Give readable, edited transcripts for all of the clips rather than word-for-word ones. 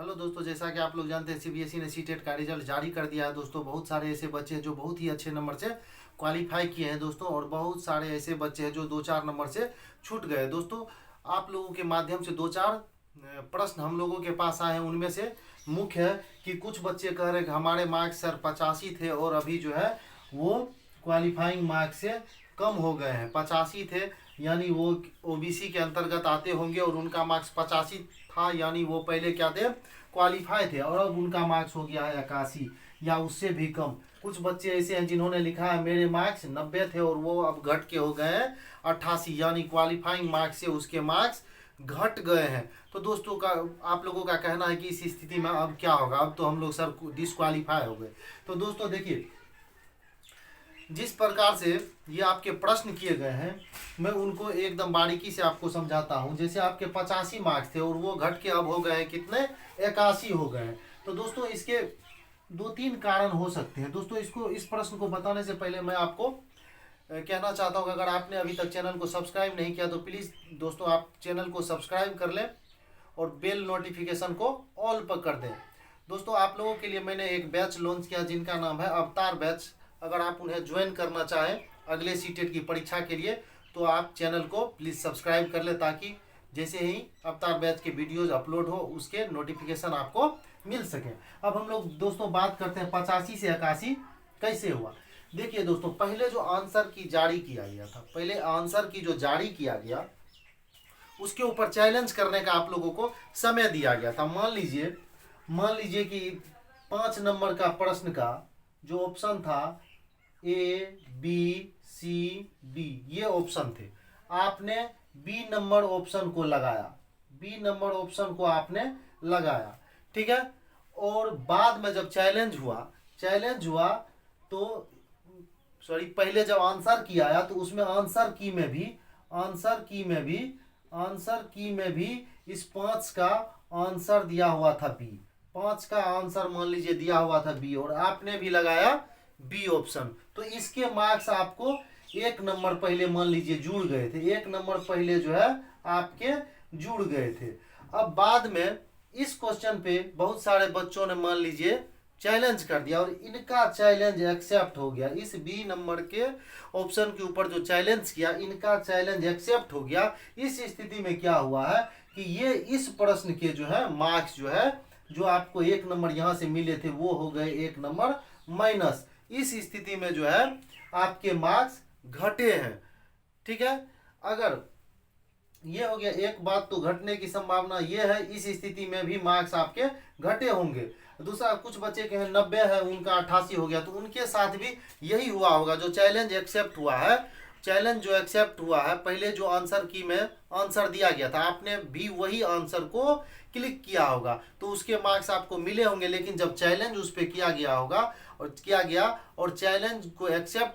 Hello दोस्तों, जैसा कि आप लोग जानते हैं सीबीएसई ने सीटेट का रिजल्ट जारी कर दिया है दोस्तों। बहुत सारे ऐसे बच्चे हैं जो बहुत ही अच्छे नंबर से क्वालिफाई किए हैं दोस्तों, और बहुत सारे ऐसे बच्चे हैं जो 2-4 नंबर से छूट गए दोस्तों। आप लोगों के माध्यम से 2-4 प्रश्न हम लोगों के पास आए हैं। उनमें से मुख्य है कि कुछ बच्चे कह रहे हैं कि हमारे मार्क्स सर 85 थे और अभी जो है वो क्वालिफाइंग मार्क्स से कम हो गए हैं। 85 थे यानी वो ओबीसी के अंतर्गत आते होंगे और उनका मार्क्स 85 था, यानी वो पहले क्या थे, क्वालिफाई थे, और अब उनका मार्क्स हो गया है 81 या उससे भी कम। कुछ बच्चे ऐसे हैं जिन्होंने लिखा है मेरे मार्क्स 90 थे और वो अब घट के हो गए हैं 88, यानी क्वालिफाइंग मार्क्स से उसके मार्क्स घट गए हैं। तो दोस्तों का आप लोगों का कहना है कि इस स्थिति में अब क्या होगा, अब तो हम लोग सर डिस्क्वालीफाई हो गए। तो दोस्तों देखिए, जिस प्रकार से ये आपके प्रश्न किए गए हैं मैं उनको एकदम बारीकी से आपको समझाता हूँ। जैसे आपके 85 मार्क्स थे और वो घट के अब हो गए हैं कितने, 81 हो गए हैं। तो दोस्तों इसके 2-3 कारण हो सकते हैं। दोस्तों इस प्रश्न को बताने से पहले मैं आपको कहना चाहता हूँ कि अगर आपने अभी तक चैनल को सब्सक्राइब नहीं किया तो प्लीज़ दोस्तों आप चैनल को सब्सक्राइब कर लें और बेल नोटिफिकेशन को ऑल पर कर दें। दोस्तों आप लोगों के लिए मैंने एक बैच लॉन्च किया जिनका नाम है अवतार बैच। अगर आप उन्हें ज्वाइन करना चाहें अगले सीटेट की परीक्षा के लिए तो आप चैनल को प्लीज़ सब्सक्राइब कर लें, ताकि जैसे ही अवतार बैच के वीडियोज अपलोड हो उसके नोटिफिकेशन आपको मिल सके। अब हम लोग दोस्तों बात करते हैं 85 से 81 कैसे हुआ। देखिए दोस्तों, पहले जो आंसर की जारी किया गया था, पहले आंसर की जो जारी किया गया उसके ऊपर चैलेंज करने का आप लोगों को समय दिया गया था। मान लीजिए कि 5 नंबर का प्रश्न का जो ऑप्शन था ए बी सी डी, ये ऑप्शन थे। आपने बी नंबर ऑप्शन को लगाया, बी नंबर ऑप्शन को आपने लगाया, ठीक है। और बाद में जब चैलेंज हुआ तो सॉरी, पहले जब आंसर की आया तो उसमें आंसर की में भी इस 5 का आंसर दिया हुआ था बी। 5 का आंसर मान लीजिए दिया हुआ था बी और आपने भी लगाया बी ऑप्शन। तो इसके मार्क्स आपको 1 नंबर पहले मान लीजिए जुड़ गए थे, 1 नंबर पहले जो है आपके जुड़ गए थे। अब बाद में इस क्वेश्चन पे बहुत सारे बच्चों ने मान लीजिए चैलेंज कर दिया और इनका चैलेंज एक्सेप्ट हो गया। इस बी नंबर के ऑप्शन के ऊपर जो चैलेंज किया, इनका चैलेंज एक्सेप्ट हो गया। इस स्थिति में क्या हुआ है कि ये इस प्रश्न के जो है मार्क्स जो है, जो आपको 1 नंबर यहाँ से मिले थे वो हो गए 1 नंबर माइनस। इस स्थिति में जो है आपके मार्क्स घटे हैं, ठीक है। अगर ये हो गया एक बात, तो घटने की संभावना ये है, इस स्थिति में भी मार्क्स आपके घटे होंगे। दूसरा, कुछ बच्चे के 90 है उनका 88 हो गया, तो उनके साथ भी यही हुआ होगा। जो चैलेंज एक्सेप्ट हुआ है, पहले जो आंसर की में आंसर दिया गया था आपने भी वही आंसर को क्लिक किया होगा तो उसके मार्क्स आपको मिले होंगे। लेकिन जब चैलेंज उस पर किया गया और चैलेंज को एक्सेप्ट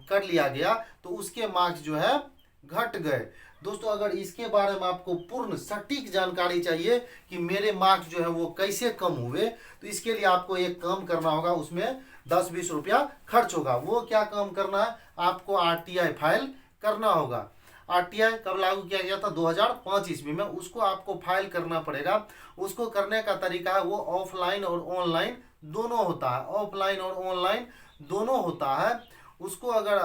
कर लिया गया तो उसके मार्क्स जो है घट गए। दोस्तों अगर इसके बारे में आपको पूर्ण सटीक जानकारी चाहिए कि मेरे मार्क्स जो है वो कैसे कम हुए, तो इसके लिए आपको एक काम करना होगा, उसमें 10-20 रुपया खर्च होगा। वो क्या काम करना है, आपको आरटीआई फाइल करना होगा। आरटीआई कब लागू किया गया था, 2005 ईस्वी में। उसको आपको फाइल करना पड़ेगा। उसको करने का तरीका है वो ऑफलाइन और ऑनलाइन दोनों होता है, ऑफलाइन और ऑनलाइन दोनों होता है। उसको अगर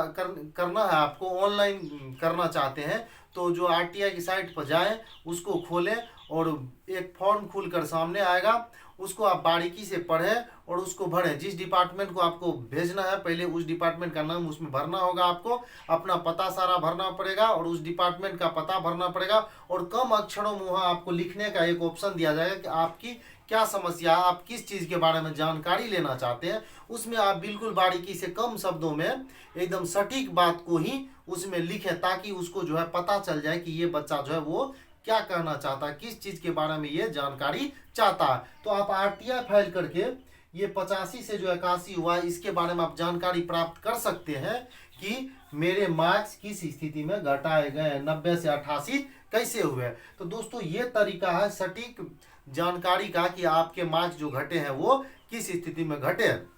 करना है, आपको ऑनलाइन करना चाहते हैं तो जो आरटीआई की साइट पर जाएं, उसको खोलें और एक फॉर्म खुलकर सामने आएगा, उसको आप बारीकी से पढ़ें और उसको भरें। जिस डिपार्टमेंट को आपको भेजना है पहले उस डिपार्टमेंट का नाम उसमें भरना होगा, आपको अपना पता सारा भरना पड़ेगा और उस डिपार्टमेंट का पता भरना पड़ेगा। और कम अक्षरों में वहाँ आपको लिखने का एक ऑप्शन दिया जाएगा कि आपकी क्या समस्या है, आप किस चीज़ के बारे में जानकारी लेना चाहते हैं। उसमें आप बिल्कुल बारीकी से कम शब्दों में एकदम सटीक बात को ही उसमें लिखें, ताकि उसको जो है पता चल जाए कि ये बच्चा जो है वो क्या कहना चाहता है, किस चीज़ के बारे में ये जानकारी चाहता है। तो आप आरटीआई फाइल करके ये 85 से जो 81 हुआ इसके बारे में आप जानकारी प्राप्त कर सकते हैं कि मेरे मार्क्स किस स्थिति में घटाए गए, 90 से 88 कैसे हुए। तो दोस्तों ये तरीका है सटीक जानकारी का कि आपके मार्क्स जो घटे हैं वो किस स्थिति में घटे हैं।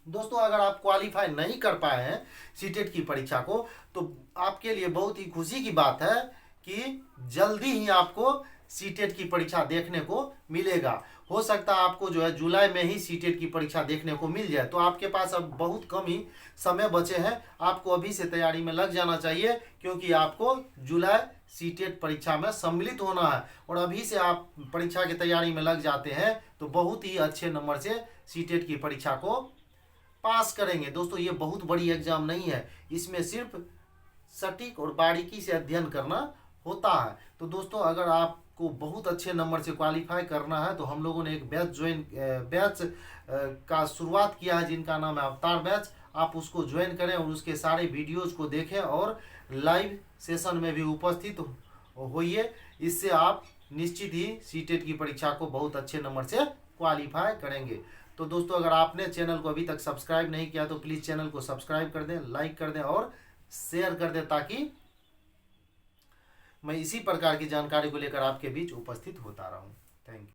दोस्तों अगर आप क्वालिफाई नहीं कर पाए हैं सीटेट की परीक्षा को तो आपके लिए बहुत ही खुशी की बात है कि जल्दी ही आपको सीटेट की परीक्षा देखने को मिलेगा। हो सकता है आपको जो है जुलाई में ही सीटेट की परीक्षा देखने को मिल जाए। तो आपके पास अब बहुत कम ही समय बचे हैं, आपको अभी से तैयारी में लग जाना चाहिए, क्योंकि आपको जुलाई सीटेट परीक्षा में सम्मिलित होना है। और अभी से आप परीक्षा की तैयारी में लग जाते हैं तो बहुत ही अच्छे नंबर से सीटेट की परीक्षा को पास करेंगे। दोस्तों ये बहुत बड़ी एग्जाम नहीं है, इसमें सिर्फ सटीक और बारीकी से अध्ययन करना होता है। तो दोस्तों अगर आपको बहुत अच्छे नंबर से क्वालिफाई करना है तो हम लोगों ने एक बैच का शुरुआत किया है, जिनका नाम है अवतार बैच। आप उसको ज्वाइन करें और उसके सारे वीडियोज को देखें और लाइव सेशन में भी उपस्थित होइए। इससे आप निश्चित ही सीटेट की परीक्षा को बहुत अच्छे नंबर से क्वालिफाई करेंगे। तो दोस्तों अगर आपने चैनल को अभी तक सब्सक्राइब नहीं किया तो प्लीज़ चैनल को सब्सक्राइब कर दें, लाइक कर दें और शेयर कर दें, ताकि मैं इसी प्रकार की जानकारी को लेकर आपके बीच उपस्थित होता रहूं। Thank you.